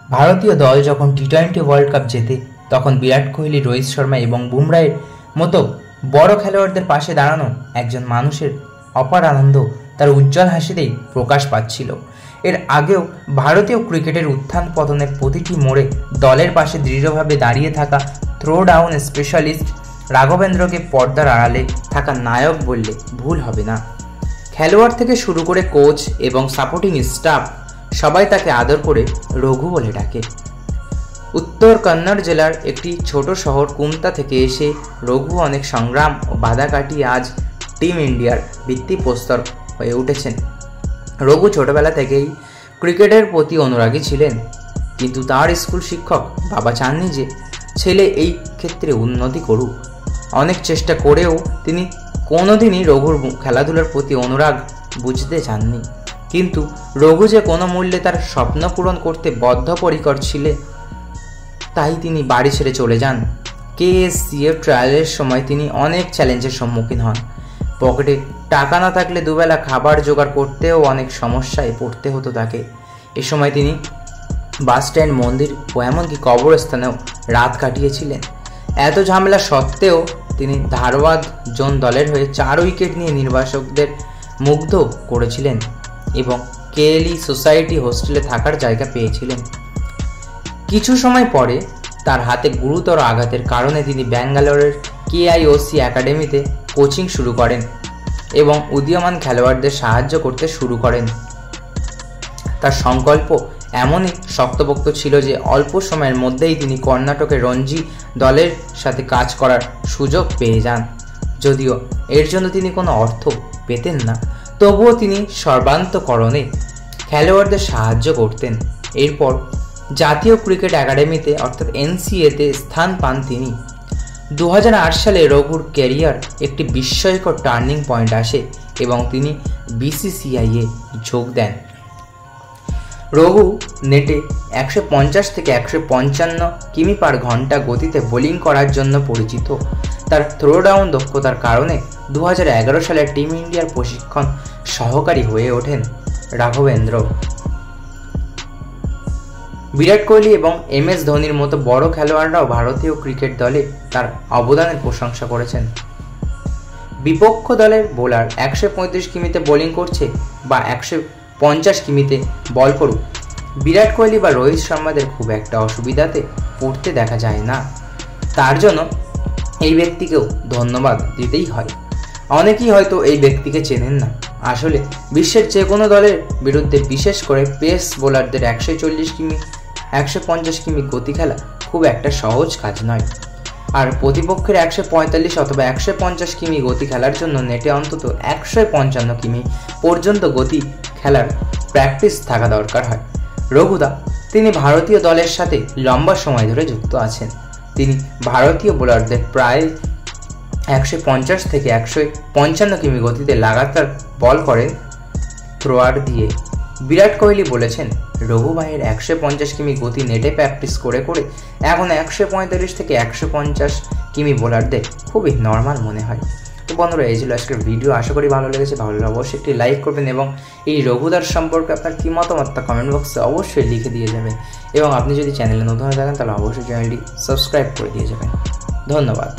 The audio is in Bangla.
ভারতীয় দল যখন টি-20 ওয়ার্ল্ড কাপ জেতে তখন বিরাট কোহলি, রোহিত শর্মা এবং বুমরাহের মতো বড় খেলোয়াড়দের পাশে দাঁড়ানো একজন মানুষের অপার আনন্দ তার উজ্জ্বল হাসিতেই প্রকাশ পাচ্ছিল। এর আগেও ভারতীয় ক্রিকেটের উত্থান পতনের প্রতিটি মোড়ে দলের পাশে দৃঢ়ভাবে দাঁড়িয়ে থাকা থ্রো ডাউন স্পেশালিস্ট রাঘবেন্দ্রকে পর্দার আড়ালে থাকা নায়ক বললে ভুল হবে না। খেলোয়াড় থেকে শুরু করে কোচ এবং সাপোর্টিং স্টাফ সবাই তাকে আদর করে রঘু বলে ডাকে। উত্তর কন্নড় জেলার একটি ছোট শহর কুমতা থেকে এসে রঘু অনেক সংগ্রাম ও বাধা কাটিয়ে আজ টিম ইন্ডিয়ার ভিত্তিপ্রস্তর হয়ে উঠেছেন। রঘু ছোটবেলা থেকেই ক্রিকেটের প্রতি অনুরাগী ছিলেন, কিন্তু তার স্কুল শিক্ষক বাবা চাননি যে ছেলে এই ক্ষেত্রে উন্নতি করুক। অনেক চেষ্টা করেও তিনি কোনোদিনই রঘুর খেলাধুলার প্রতি অনুরাগ বুঝতে চাননি, কিন্তু রঘু যে কোনো মূল্যে তার স্বপ্ন পূরণ করতে বদ্ধপরিকর ছিলেন, তাই তিনি বাড়ি ছেড়ে চলে যান। KSCF ট্রায়ালের সময় তিনি অনেক চ্যালেঞ্জের সম্মুখীন হন। পকেটে টাকা না থাকলে দুবেলা খাবার জোগাড় করতেও অনেক সমস্যায় পড়তে হতো তাকে। এ সময় তিনি বাস স্ট্যান্ড, মন্দির ও এমনকি কবরস্থানেও রাত কাটিয়েছিলেন। এত ঝামেলা সত্ত্বেও তিনি ধারওয়াদ জোন দলের হয়ে 4 উইকেট নিয়ে নির্বাচকদের মুগ্ধ করেছিলেন এবং কেএলই সোসাইটি হোস্টেলে থাকার জায়গা পেয়েছিলেন। কিছু সময় পরে তার হাতে গুরুতর আঘাতের কারণে তিনি ব্যাঙ্গালোরের KIOC একাডেমিতে কোচিং শুরু করেন এবং উদীয়মান খেলোয়াড়দের সাহায্য করতে শুরু করেন। তার সংকল্প এমনই শক্তপোক্ত ছিল যে অল্প সময়ের মধ্যেই তিনি কর্ণাটকের রঞ্জি দলের সাথে কাজ করার সুযোগ পেয়ে যান। যদিও এর জন্য তিনি কোনো অর্থ পেতেন না, তবুও তিনি সর্বান্তকরণে খেলোয়াড়দের সাহায্য করতেন। এরপর জাতীয় ক্রিকেট একাডেমিতে অর্থাৎ NCA-তে স্থান পান তিনি। 2008 সালে রঘুর ক্যারিয়ার একটি বিস্ময়কর টার্নিং পয়েন্ট আসে এবং তিনি BCCI-এ যোগ দেন। রঘু নেটে 150 থেকে 155 কিমি পার ঘন্টা গতিতে বোলিং করার জন্য পরিচিত। তার থ্রো ডাউন দক্ষতার কারণে 2011 সালে টিম ইন্ডিয়ার প্রশিক্ষণ সহকারী হয়ে ওঠেন রাঘবেন্দ্র। বিরাট কোহলি এবং MS ধোনির মতো বড় খেলোয়াড়রাও ভারতীয় ক্রিকেট দলে তার অবদানের প্রশংসা করেছেন। বিপক্ষ দলের বোলার 135 কিমিতে বোলিং করছে বা 150 কিমিতে বল করুক, বিরাট কোহলি বা রোহিত শর্মাদের খুব একটা অসুবিধাতে পড়তে দেখা যায় না। তার জন্য এই ব্যক্তিকেও ধন্যবাদ দিতেই হয়। অনেকেই হয়তো এই ব্যক্তিকে চেনেন না। আসলে বিশ্বের যে কোনো দলের বিরুদ্ধে, বিশেষ করে পেস বোলারদের 140 কিমি 150 কিমি গতি খেলা খুব একটা সহজ কাজ নয়। আর প্রতিপক্ষের 145 অথবা 150 কিমি গতি খেলার জন্য নেটে অন্তত 155 কিমি পর্যন্ত গতি খেলার প্র্যাকটিস থাকা দরকার হয়। রঘুদা তিনি ভারতীয় দলের সাথে লম্বা সময় ধরে যুক্ত আছেন। তিনি ভারতীয় বোলারদের প্রায় 150 থেকে 155 কিমি গতিতে লাগাতার বল করেন থ্রোয়ার দিয়ে। বিরাট কোহলি বলেছেন, রঘু ভাইয়ের 150 কিমি গতি নেটে প্র্যাকটিস করে করে এখন 145 থেকে 150 কিমি বোলারদের খুবই নর্মাল মনে হয়। তো বন্ধুরা, এই ছিল আজকের ভিডিও। আশা করি ভালো লেগেছে। ভালো লাগলে অবশ্যই একটি লাইক করবেন এবং এই রঘুদার সম্পর্কে আপনার কী মতামত তা কমেন্ট বক্সে অবশ্যই লিখে দিয়ে যাবেন। এবং আপনি যদি চ্যানেলে নতুন হয়ে থাকেন তাহলে অবশ্যই চ্যানেলটি সাবস্ক্রাইব করে দিয়ে যাবেন। ধন্যবাদ।